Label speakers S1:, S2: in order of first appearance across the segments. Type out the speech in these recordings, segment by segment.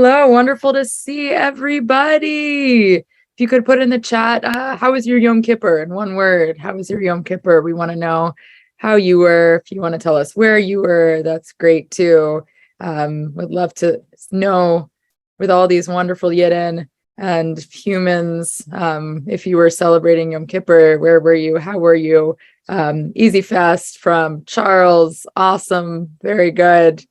S1: Hello, wonderful to see everybody. If you could put in the chat, how was your Yom Kippur in one word? How was your Yom Kippur? We want to know how you were. If you want to tell us where you were, that's great too. Would love to know with all these wonderful Yidden and humans, if you were celebrating Yom Kippur, where were you? How were you? Easy fast from Charles. Awesome. Very good.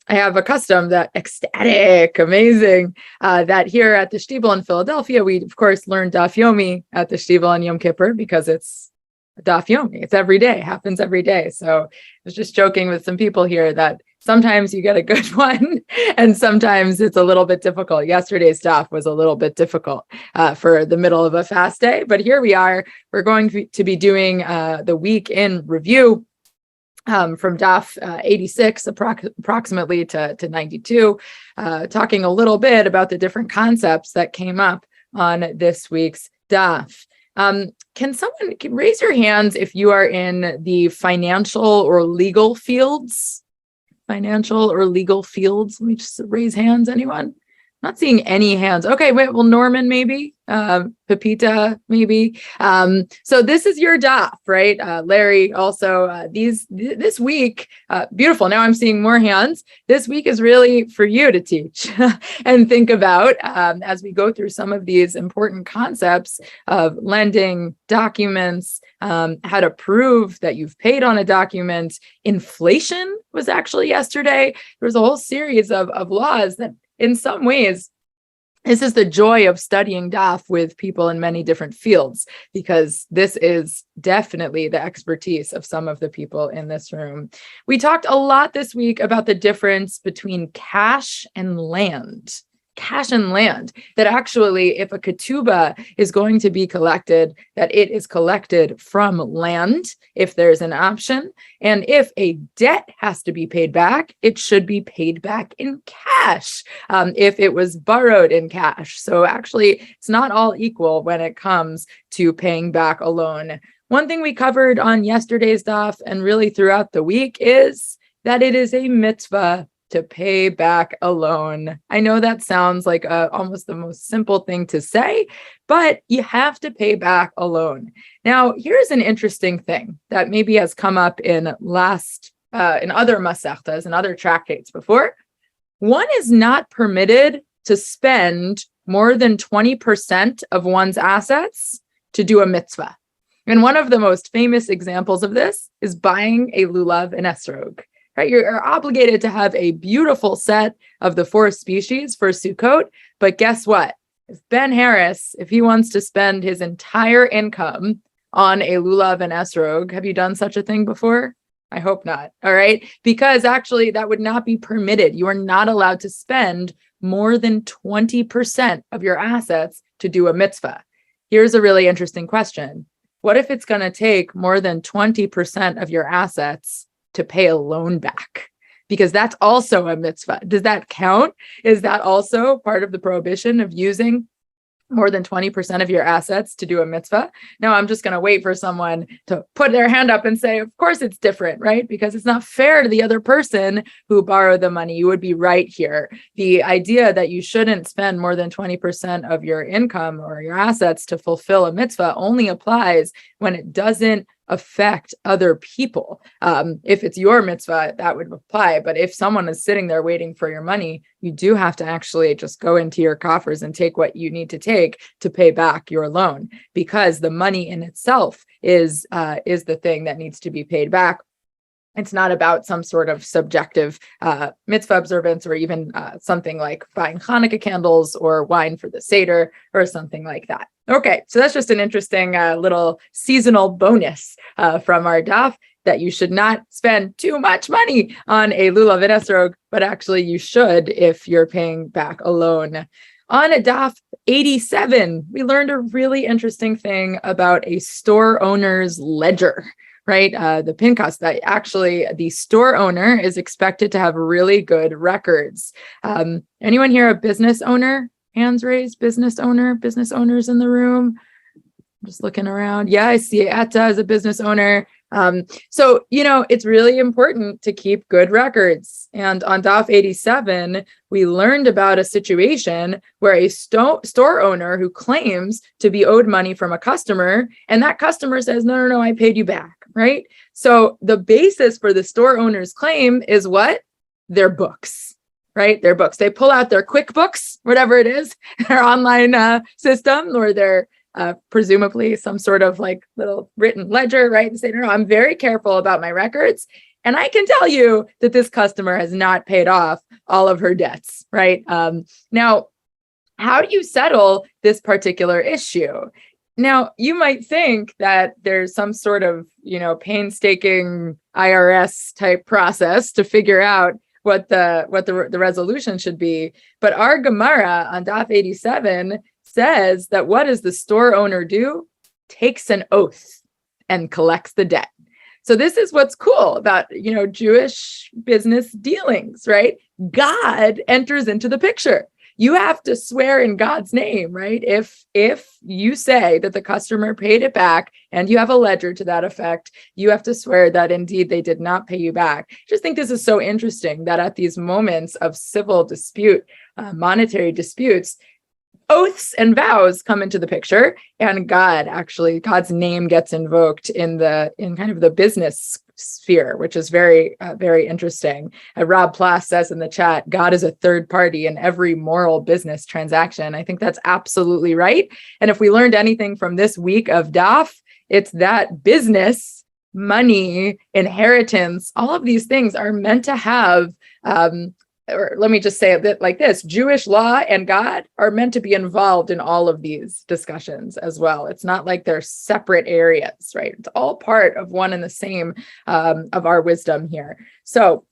S1: I have a custom that ecstatic, amazing, that here at the Shtibel in Philadelphia, we of course learn Daf Yomi at the Shtibel on Yom Kippur because it's Daf Yomi. It's every day, happens every day. So I was just joking with some people here that sometimes you get a good one and sometimes it's a little bit difficult. Yesterday's Daf was a little bit difficult for the middle of a fast day, but here we are. We're going to be doing the week in review. From Daf 86 approximately to 92, talking a little bit about the different concepts that came up on this week's Daf. Can someone raise your hands if you are in the financial or legal fields? Financial or legal fields? Let me just raise hands, anyone? Not seeing any hands. Okay, wait, well, Norman, maybe, Pepita, maybe. So this is your Daf, right? Larry, also, this week, beautiful. Now I'm seeing more hands. This week is really for you to teach and think about as we go through some of these important concepts of lending, documents, how to prove that you've paid on a document. Inflation was actually yesterday. There was a whole series of laws that in some ways, this is the joy of studying Daf with people in many different fields, because this is definitely the expertise of some of the people in this room. We talked a lot this week about the difference between cash and land. Cash and land, that actually if a ketubah is going to be collected, that it is collected from land if there's an option. And if a debt has to be paid back, it should be paid back in cash if it was borrowed in cash. So actually it's not all equal when it comes to paying back a loan. One thing we covered on yesterday's Daf and really throughout the week is that it is a mitzvah to pay back a loan. I know that sounds like almost the most simple thing to say, but you have to pay back a loan. Now, here's an interesting thing that maybe has come up in other masechtas and other tractates before. One is not permitted to spend more than 20% of one's assets to do a mitzvah. And one of the most famous examples of this is buying a lulav and esrog. Right, you're obligated to have a beautiful set of the 4 species for Sukkot, but guess what? If Ben Harris, if he wants to spend his entire income on a lulav and esrog, have you done such a thing before? I hope not. All right, because actually that would not be permitted. You are not allowed to spend more than 20% of your assets to do a mitzvah. Here's a really interesting question. What if it's going to take more than 20% of your assets to pay a loan back? Because that's also a mitzvah. Does that count? Is that also part of the prohibition of using more than 20% of your assets to do a mitzvah? No, I'm just going to wait for someone to put their hand up and say, of course it's different, right? Because it's not fair to the other person who borrowed the money. You would be right here. The idea that you shouldn't spend more than 20% of your income or your assets to fulfill a mitzvah only applies when it doesn't affect other people. If it's your mitzvah, that would apply. But if someone is sitting there waiting for your money, you do have to actually just go into your coffers and take what you need to take to pay back your loan, because the money in itself is the thing that needs to be paid back. It's not about some sort of subjective mitzvah observance, or even something like buying Hanukkah candles or wine for the Seder or something like that. Okay, so that's just an interesting little seasonal bonus from our Daf, that you should not spend too much money on a lulav and esrog, but actually you should if you're paying back a loan. On Daf 87, we learned a really interesting thing about a store owner's ledger. Right, the Pinkas, that actually the store owner is expected to have really good records. Anyone here a business owner? Hands raised, business owners in the room. I'm just looking around. Yeah, I see Etta as a business owner. So, it's really important to keep good records. And on Daf 87, we learned about a situation where a store owner who claims to be owed money from a customer, and that customer says, no, I paid you back, right? So the basis for the store owner's claim is what? Their books, right? Their books. They pull out their QuickBooks, whatever it is, their online system, or their presumably some sort of like little written ledger, right? And say, no, I'm very careful about my records. And I can tell you that this customer has not paid off all of her debts, right? Now, how do you settle this particular issue? Now, you might think that there's some sort of, painstaking IRS type process to figure out what the resolution should be. But our Gemara on Daf 87 says that what does the store owner do? Takes an oath and collects the debt. So this is what's cool about, Jewish business dealings, right? God enters into the picture. You have to swear in God's name, right? If you say that the customer paid it back and you have a ledger to that effect, you have to swear that indeed they did not pay you back. I just think this is so interesting that at these moments of civil dispute, monetary disputes, oaths and vows come into the picture, and God's name gets invoked in kind of the business sphere, which is very, very interesting. Rob Plass says in the chat, God is a third party in every moral business transaction. I think that's absolutely right. And if we learned anything from this week of Daf, it's that business, money, inheritance, all of these things are meant to have or let me just say a bit like this, Jewish law and God are meant to be involved in all of these discussions as well. It's not like they're separate areas, right? It's all part of one and the same of our wisdom here. So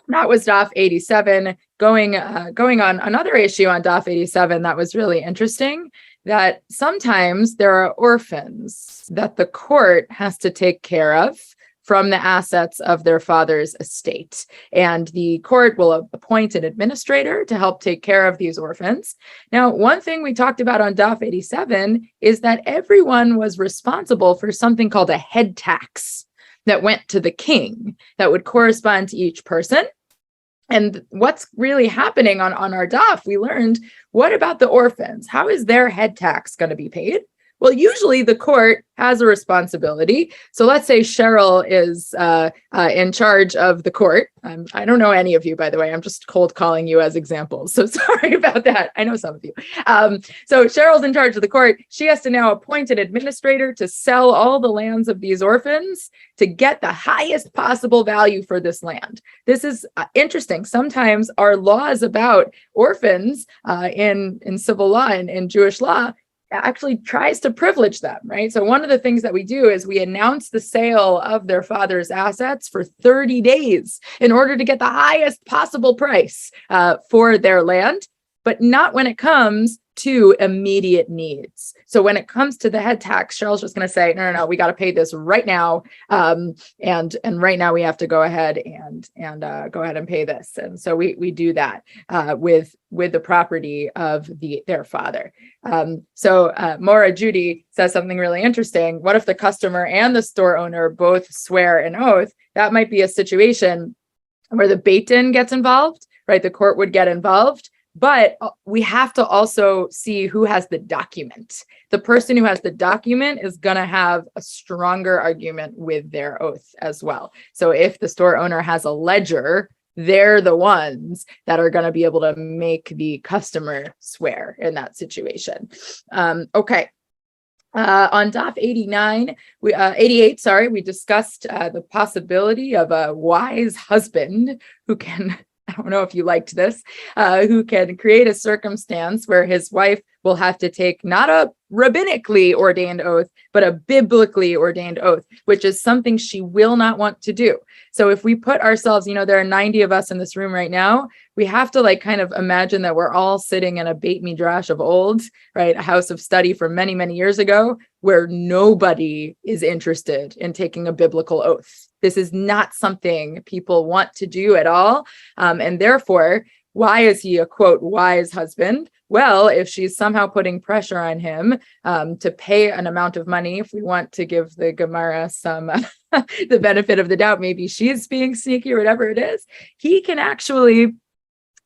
S1: that was Daf 87. Going on another issue on Daf 87 that was really interesting, that sometimes there are orphans that the court has to take care of from the assets of their father's estate. And the court will appoint an administrator to help take care of these orphans. Now, one thing we talked about on Daf 87 is that everyone was responsible for something called a head tax that went to the king that would correspond to each person. And what's really happening on our Daf, we learned, what about the orphans? How is their head tax going to be paid? Well, usually the court has a responsibility. So let's say Cheryl is in charge of the court. I don't know any of you, by the way. I'm just cold calling you as examples. So sorry about that. I know some of you. So Cheryl's in charge of the court. She has to now appoint an administrator to sell all the lands of these orphans to get the highest possible value for this land. This is interesting. Sometimes our laws about orphans in civil law and in Jewish law actually tries to privilege them, right? So one of the things that we do is we announce the sale of their father's assets for 30 days in order to get the highest possible price for their land, but not when it comes to immediate needs. So when it comes to the head tax, Cheryl's just going to say, no, we got to pay this right now. And right now we have to go ahead and go ahead and pay this. And so we do that with the property of their father. So Maura Judy says something really interesting. What if the customer and the store owner both swear an oath? That might be a situation where the Beit Din gets involved, right? The court would get involved. But we have to also see who has the document. The person who has the document is going to have a stronger argument with their oath as well. So if the store owner has a ledger, they're the ones that are going to be able to make the customer swear in that situation. Okay. On Daf 88, we discussed the possibility of a wise husband who can, I don't know if you liked this, who can create a circumstance where his wife will have to take not a rabbinically ordained oath, but a biblically ordained oath, which is something she will not want to do. So if we put ourselves, there are 90 of us in this room right now, we have to kind of imagine that we're all sitting in a Beit Midrash of old, right? A house of study from many, many years ago, where nobody is interested in taking a biblical oath. This is not something people want to do at all. And therefore, why is he a, quote, wise husband? Well, if she's somehow putting pressure on him to pay an amount of money, if we want to give the Gemara some the benefit of the doubt, maybe she's being sneaky or whatever it is, he can actually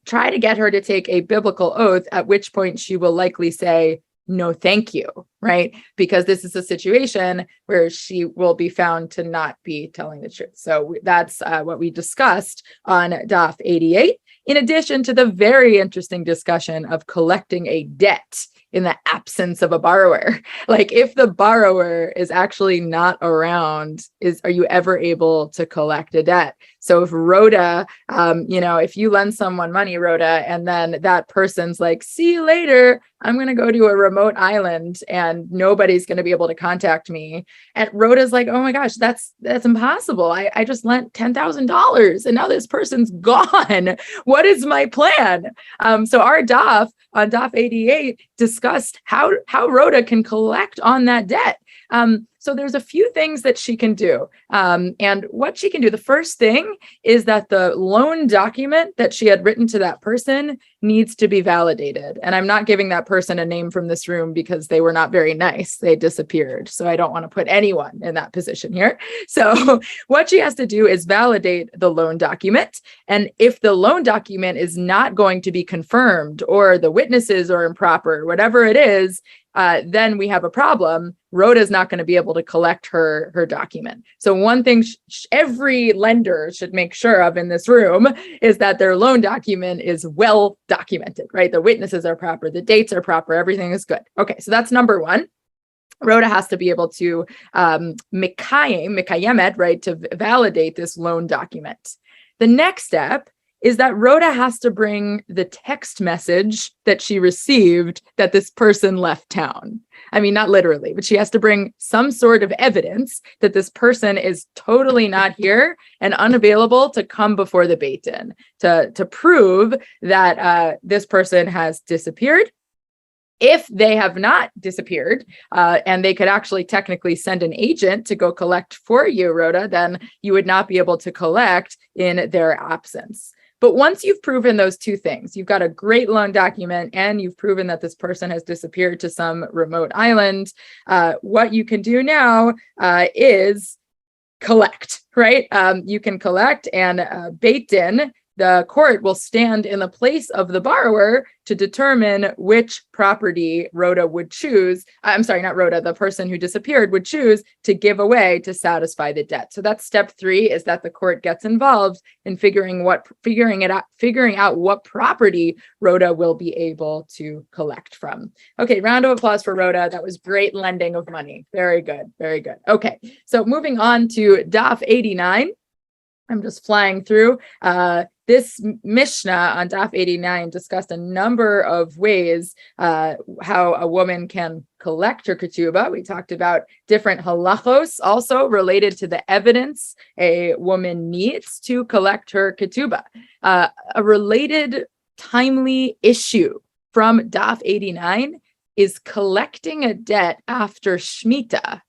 S1: try to get her to take a biblical oath, at which point she will likely say, no, thank you, right? Because this is a situation where she will be found to not be telling the truth. So that's what we discussed on Daf 88, in addition to the very interesting discussion of collecting a debt in the absence of a borrower. Like, if the borrower is actually not around, are you ever able to collect a debt? So if Rhoda, if you lend someone money, Rhoda, and then that person's like, see you later, I'm going to go to a remote island and nobody's going to be able to contact me. And Rhoda's like, oh my gosh, that's impossible. I just lent $10,000 and now this person's gone. What is my plan? So our Daf on Daf 88 discussed how Rhoda can collect on that debt. So there's a few things that she can do. And what she can do, the first thing is that the loan document that she had written to that person needs to be validated. And I'm not giving that person a name from this room because they were not very nice. They disappeared. So I don't want to put anyone in that position here. So what she has to do is validate the loan document. And if the loan document is not going to be confirmed, or the witnesses are improper, whatever it is, then we have a problem. Rhoda's not going to be able to collect her document. So one thing every lender should make sure of in this room is that their loan document is well documented, right? The witnesses are proper, the dates are proper, everything is good. Okay, so that's number one. Rhoda has to be able to mikayemet, right, to validate this loan document. The next step is that Rhoda has to bring the text message that she received that this person left town. I mean, not literally, but she has to bring some sort of evidence that this person is totally not here and unavailable to come before the Beit Din, to prove that this person has disappeared. If they have not disappeared, and they could actually technically send an agent to go collect for you, Rhoda, then you would not be able to collect in their absence. But once you've proven those two things, you've got a great loan document and you've proven that this person has disappeared to some remote island, what you can do now is collect, right? You can collect, and Beit Din, the court, will stand in the place of the borrower to determine which property Rhoda would choose. I'm sorry, not Rhoda, the person who disappeared would choose to give away to satisfy the debt. So that's step 3, is that the court gets involved in figuring out what property Rhoda will be able to collect from. Okay, round of applause for Rhoda. That was great lending of money. Very good, very good. Okay, so moving on to Daf 89. I'm just flying through. This Mishnah on Daf 89 discussed a number of ways how a woman can collect her ketubah. We talked about different halachos also related to the evidence a woman needs to collect her ketubah. A related timely issue from Daf 89 is collecting a debt after Shemitah,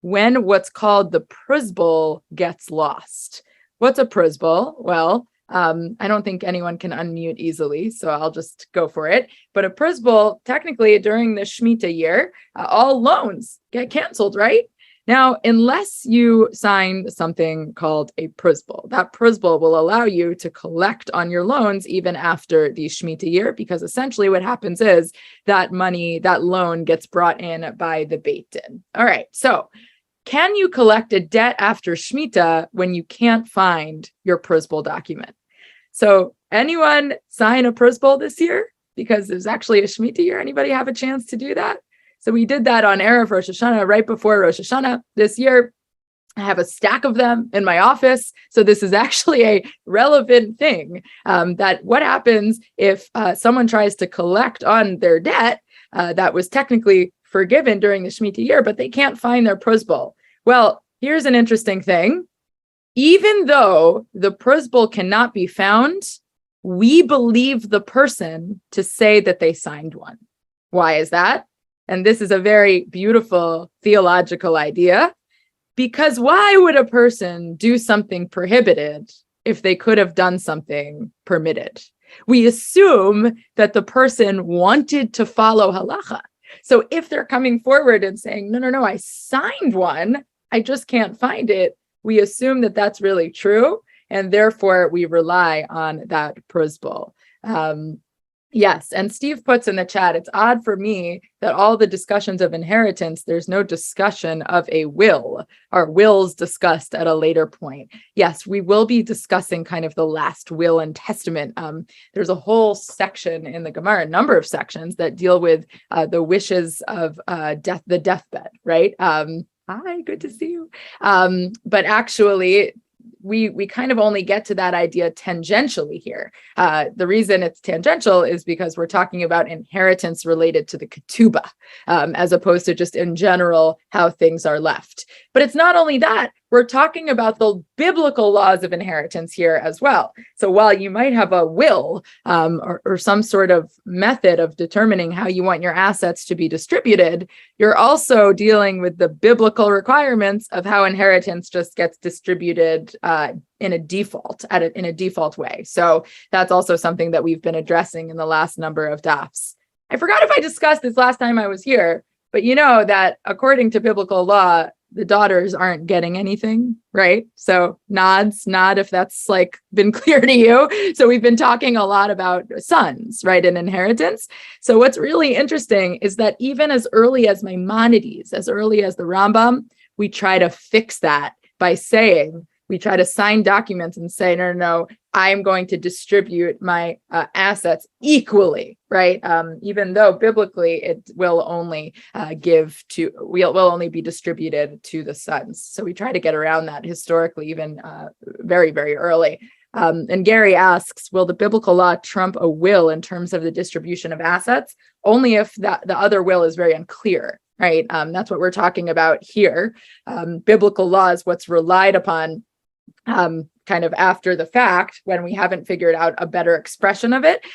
S1: when what's called the prusbul gets lost. What's a prusbul? Well, I don't think anyone can unmute easily, so I'll just go for it. But a prusbul, technically during the Shemitah year, all loans get canceled, right? Now, unless you sign something called a prusbul, that prusbul will allow you to collect on your loans even after the Shemitah year, because essentially what happens is that money, that loan gets brought in by the Beit Din. All right, so can you collect a debt after Shemitah when you can't find your prusbul document? So anyone sign a prusbul this year? Because there's actually a Shemitah year. Anybody have a chance to do that? So we did that on Erev Rosh Hashanah, right before Rosh Hashanah this year. I have a stack of them in my office. So this is actually a relevant thing, that what happens if someone tries to collect on their debt that was technically forgiven during the Shemitah year, but they can't find their prusbul. Well, here's an interesting thing. Even though the prusbul cannot be found, we believe the person to say that they signed one. Why is that? And this is a very beautiful theological idea, because why would a person do something prohibited if they could have done something permitted? We assume that the person wanted to follow halacha. So if they're coming forward and saying, no, I signed one, I just can't find it, we assume that that's really true, and therefore we rely on that prosbul. Yes, and Steve puts in the chat, it's odd for me that all the discussions of inheritance, there's no discussion of a will. Are wills discussed at a later point? Yes, we will be discussing kind of the last will and testament. There's a whole section in the Gemara, a number of sections that deal with the wishes of death, the deathbed, right? Hi, good to see you. But actually, we kind of only get to that idea tangentially here. The reason it's tangential is because we're talking about inheritance related to the ketubah, as opposed to just in general how things are left. But it's not only that, we're talking about the biblical laws of inheritance here as well. So while you might have a will or some sort of method of determining how you want your assets to be distributed, you're also dealing with the biblical requirements of how inheritance just gets distributed in a default way. So that's also something that we've been addressing in the last number of dafs. I forgot if I discussed this last time I was here, but you know that according to biblical law, the daughters aren't getting anything, right? So nod if that's like been clear to you. So we've been talking a lot about sons, right, and inheritance. So what's really interesting is that even as early as Maimonides, as early as the Rambam, we try to fix that by saying, we try to sign documents and say, no, I am going to distribute my assets equally, right? Even though biblically it will only will only be distributed to the sons. So we try to get around that historically, even very, very early. And Gary asks, will the biblical law trump a will in terms of the distribution of assets? Only if the other will is very unclear, right? That's what we're talking about here. Biblical law is what's relied upon kind of after the fact, when we haven't figured out a better expression of it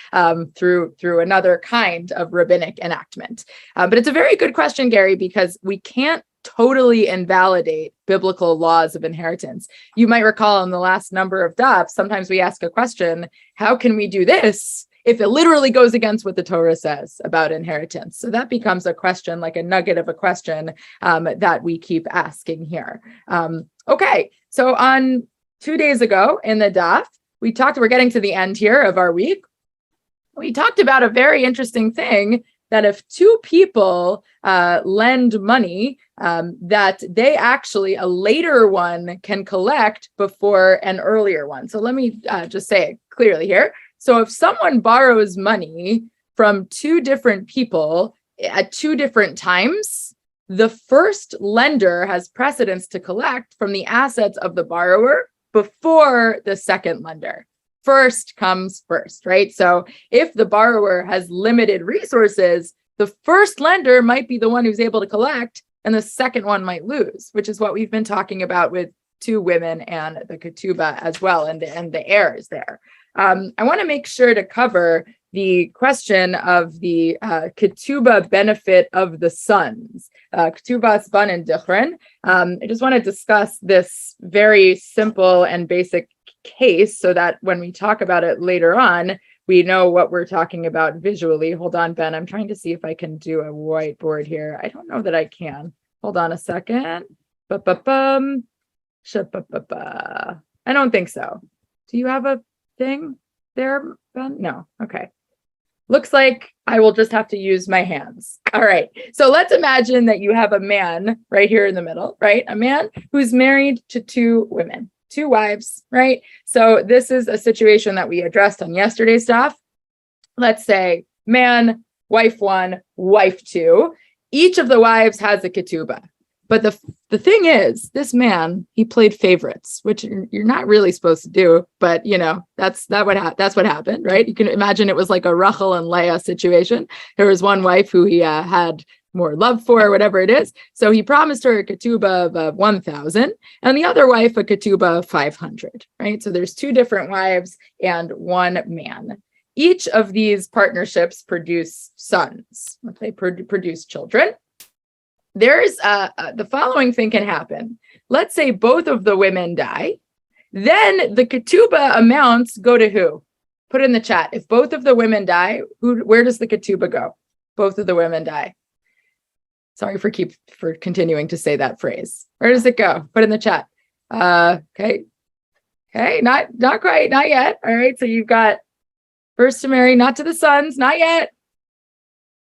S1: through another kind of rabbinic enactment. But it's a very good question, Gary, because we can't totally invalidate biblical laws of inheritance. You might recall in the last number of dafs, sometimes we ask a question, how can we do this if it literally goes against what the Torah says about inheritance? So that becomes a question, like a nugget of a question that we keep asking here. Okay, so on 2 days ago in the daf, we're getting to the end here of our week. We talked about a very interesting thing, that if two people lend money, that they actually, a later one can collect before an earlier one. So let me just say it clearly here. So if someone borrows money from two different people at two different times, the first lender has precedence to collect from the assets of the borrower before the second lender. First comes first, right? So if the borrower has limited resources, the first lender might be the one who's able to collect, and the second one might lose, which is what we've been talking about with two women and the ketubah as well, and the heirs there. I want to make sure to cover the question of the ketubah benefit of the sons, ketubah sban and dichrin. I just want to discuss this very simple and basic case so that when we talk about it later on, we know what we're talking about visually. Hold on, Ben. I'm trying to see if I can do a whiteboard here. I don't know that I can. Hold on a second. I don't think so. Do you have a thing there, Ben? No. Okay. Looks like I will just have to use my hands. All right. So let's imagine that you have a man right here in the middle, right? A man who's married to two women, two wives, right? So this is a situation that we addressed on yesterday's stuff. Let's say man, wife one, wife two. Each of the wives has a ketubah. But the thing is, this man, he played favorites, which you're not really supposed to do, but that's what happened, right? You can imagine it was like a Rachel and Leah situation. There was one wife who he had more love for, whatever it is. So he promised her a ketubah of 1,000 and the other wife a ketubah of 500, right? So there's two different wives and one man. Each of these partnerships produce sons. They produce children. There's the following thing can happen. Let's say both of the women die. Then the ketubah amounts go to who? Put in the chat. If both of the women die, where does the ketubah go? Both of the women die. Sorry for continuing to say that phrase. Where does it go? Put in the chat. Okay, not quite, not yet. All right, so you've got first to marry, not to the sons, not yet.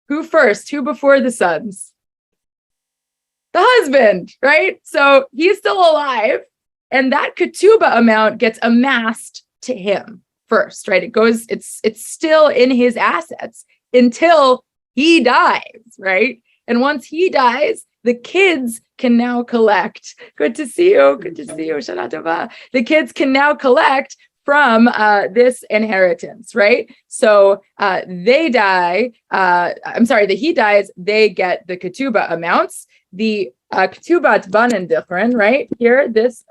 S1: Who first? Who before the sons? The husband, right? So he's still alive, and that ketubah amount gets amassed to him first, right? It's still in his assets until he dies, right? And once he dies, the kids can now collect. Good to see you. Good to see you. Shana tova. The kids can now collect from this inheritance, right? So they die. He dies. They get the ketubah amounts. The ketubat banen dichron, right here. This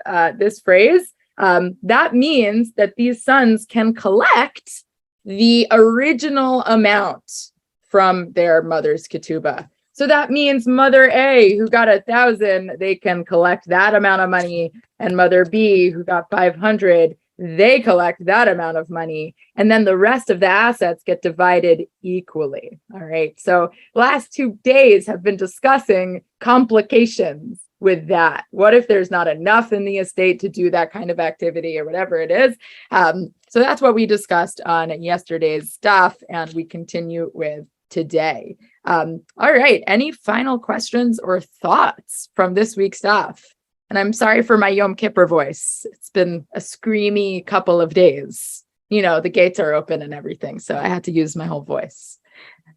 S1: phrase that means that these sons can collect the original amount from their mother's ketubah. So that means Mother A, who got 1,000, they can collect that amount of money, and Mother B, who got 500, they collect that amount of money, and then the rest of the assets get divided equally. All right. So last 2 days have been discussing complications with that. What if there's not enough in the estate to do that kind of activity or whatever it is? So that's what we discussed on yesterday's daf, and we continue with today. All right. Any final questions or thoughts from this week's daf? And I'm sorry for my Yom Kippur voice. It's been a screamy couple of days. You know, the gates are open and everything, so I had to use my whole voice.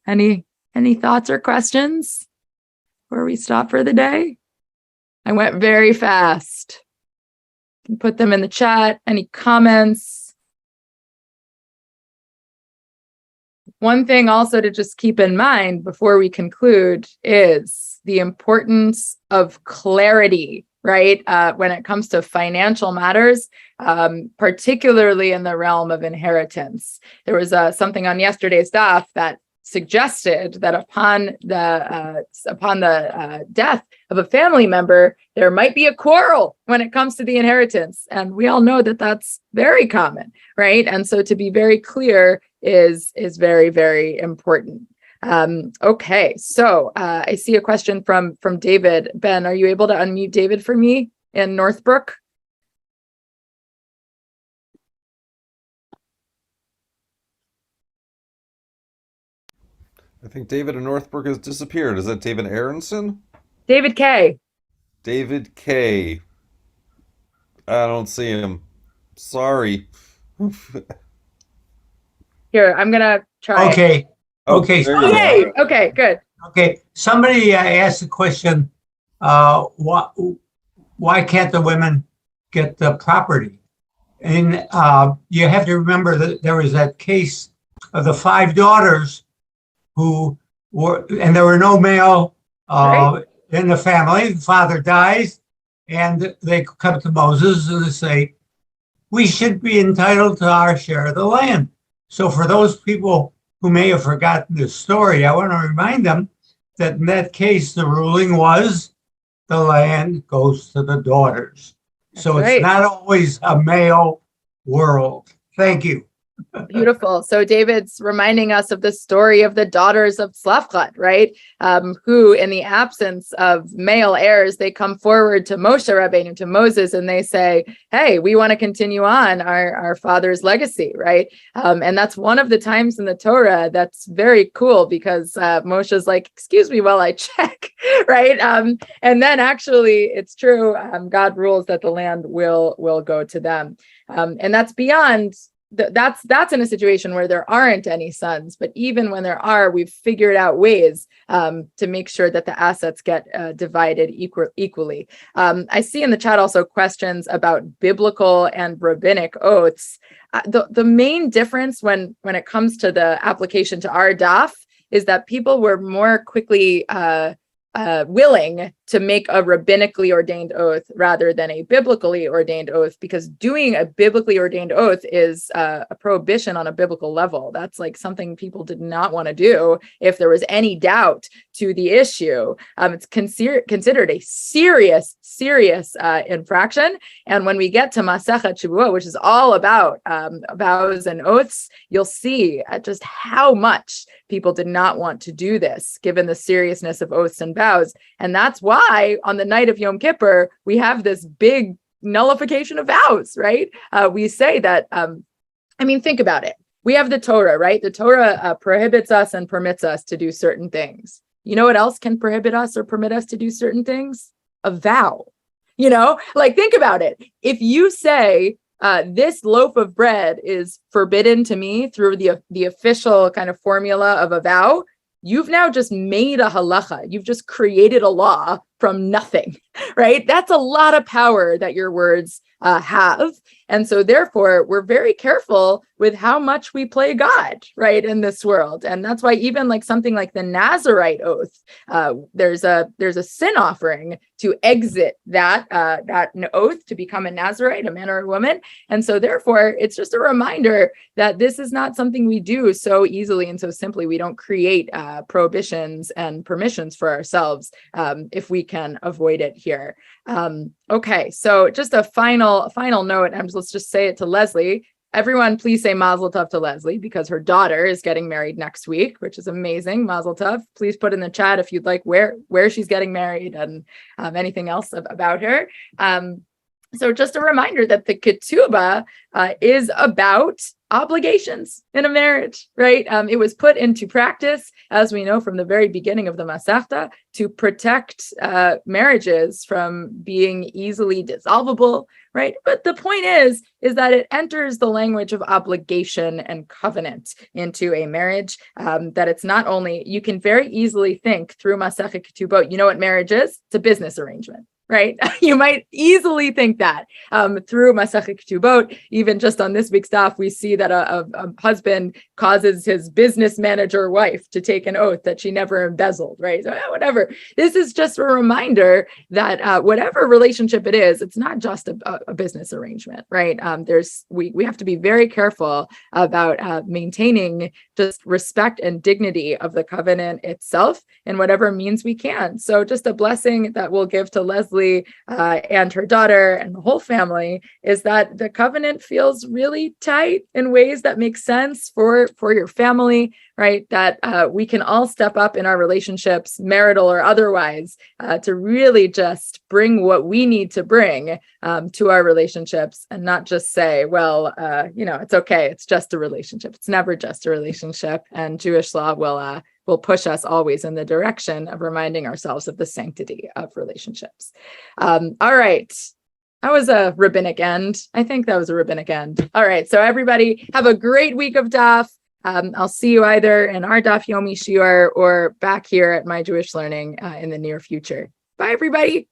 S1: Any thoughts or questions before we stop for the day? I went very fast. You can put them in the chat. Any comments? One thing also to just keep in mind before we conclude is the importance of clarity, right? When it comes to financial matters, particularly in the realm of inheritance. There was something on yesterday's daf that suggested that upon the death of a family member, there might be a quarrel when it comes to the inheritance. And we all know that that's very common, right? And so to be very clear is very, very important. Okay, so I see a question from David. Ben, are you able to unmute David for me in Northbrook?
S2: I think David in Northbrook has disappeared. Is that David Aronson?
S1: David K.
S2: David K. I don't see him. Sorry.
S1: Here, I'm gonna try.
S3: Okay.
S2: Oh,
S3: Okay.
S2: there you
S1: Oh,
S2: go.
S1: yay! Okay, good.
S3: Okay. Somebody asked the question, why can't the women get the property? And you have to remember that there was that case of the 5 daughters who were, and there were no male
S1: Right.
S3: in the family. The father dies, and they come to Moses and they say, we should be entitled to our share of the land. So for those people who may have forgotten this story, I want to remind them that in that case, the ruling was the land goes to the daughters. So
S1: That's
S3: it's
S1: right.
S3: not always a male world. Thank you.
S1: Beautiful. So David's reminding us of the story of the Daughters of Slavclot, right? Who, in the absence of male heirs, they come forward to Moshe Rabbeinu, to Moses, and they say, hey, we want to continue on our father's legacy, right? And that's one of the times in the Torah that's very cool because Moshe's like, excuse me while I check, right? And then actually, it's true. God rules that the land will go to them. And that's beyond that's in a situation where there aren't any sons, but even when there are, we've figured out ways to make sure that the assets get divided equally. I see in the chat also questions about biblical and rabbinic oaths. The main difference when it comes to the application to our daf is that people were more quickly willing to make a rabbinically ordained oath rather than a biblically ordained oath, because doing a biblically ordained oath is a prohibition on a biblical level. That's like something people did not want to do if there was any doubt to the issue. It's considered a serious infraction. And when we get to Masechet Shavuot, which is all about vows and oaths, you'll see just how much people did not want to do this, given the seriousness of oaths and vows. And that's why on the night of Yom Kippur, we have this big nullification of vows, right? We say that, think about it. We have the Torah, right? The Torah prohibits us and permits us to do certain things. You know what else can prohibit us or permit us to do certain things? A vow. Think about it. If you say, this loaf of bread is forbidden to me through the official kind of formula of a vow, you've now just made a halacha. You've just created a law from nothing, right? That's a lot of power that your words have. And so therefore, we're very careful with how much we play God, right, in this world. And that's why even like something like the Nazirite oath, there's a sin offering to exit that oath to become a Nazirite, a man or a woman. And so therefore, it's just a reminder that this is not something we do so easily and so simply. We don't create prohibitions and permissions for ourselves if we can avoid it here. Okay, so just a final note, and let's just say it to Leslie. Everyone, please say Mazel Tov to Leslie because her daughter is getting married next week, which is amazing. Mazel Tov. Please put in the chat if you'd like where she's getting married and anything else about her. So just a reminder that the ketubah is about obligations in a marriage, right? It was put into practice, as we know from the very beginning of the Masechta, to protect marriages from being easily dissolvable, right? But the point is that it enters the language of obligation and covenant into a marriage, that it's not only, you can very easily think through Masechet Ketubot, you know what marriage is? It's a business arrangement. Right? You might easily think that through Masechet Ketubot. Even just on this week's daf, we see that a husband causes his business manager wife to take an oath that she never embezzled, right? So whatever. This is just a reminder that whatever relationship it is, it's not just a business arrangement, right? We have to be very careful about maintaining just respect and dignity of the covenant itself in whatever means we can. So just a blessing that we'll give to Leslie and her daughter and the whole family is that the covenant feels really tight in ways that make sense for your family, right? That we can all step up in our relationships, marital or otherwise, to really just bring what we need to bring to our relationships and not just say, well, it's okay. It's just a relationship. It's never just a relationship. And Jewish law will push us always in the direction of reminding ourselves of the sanctity of relationships. All right. That was a rabbinic end. I think that was a rabbinic end. All right. So everybody have a great week of daf. I'll see you either in our Daf Yomi shiur or back here at My Jewish Learning in the near future. Bye, everybody.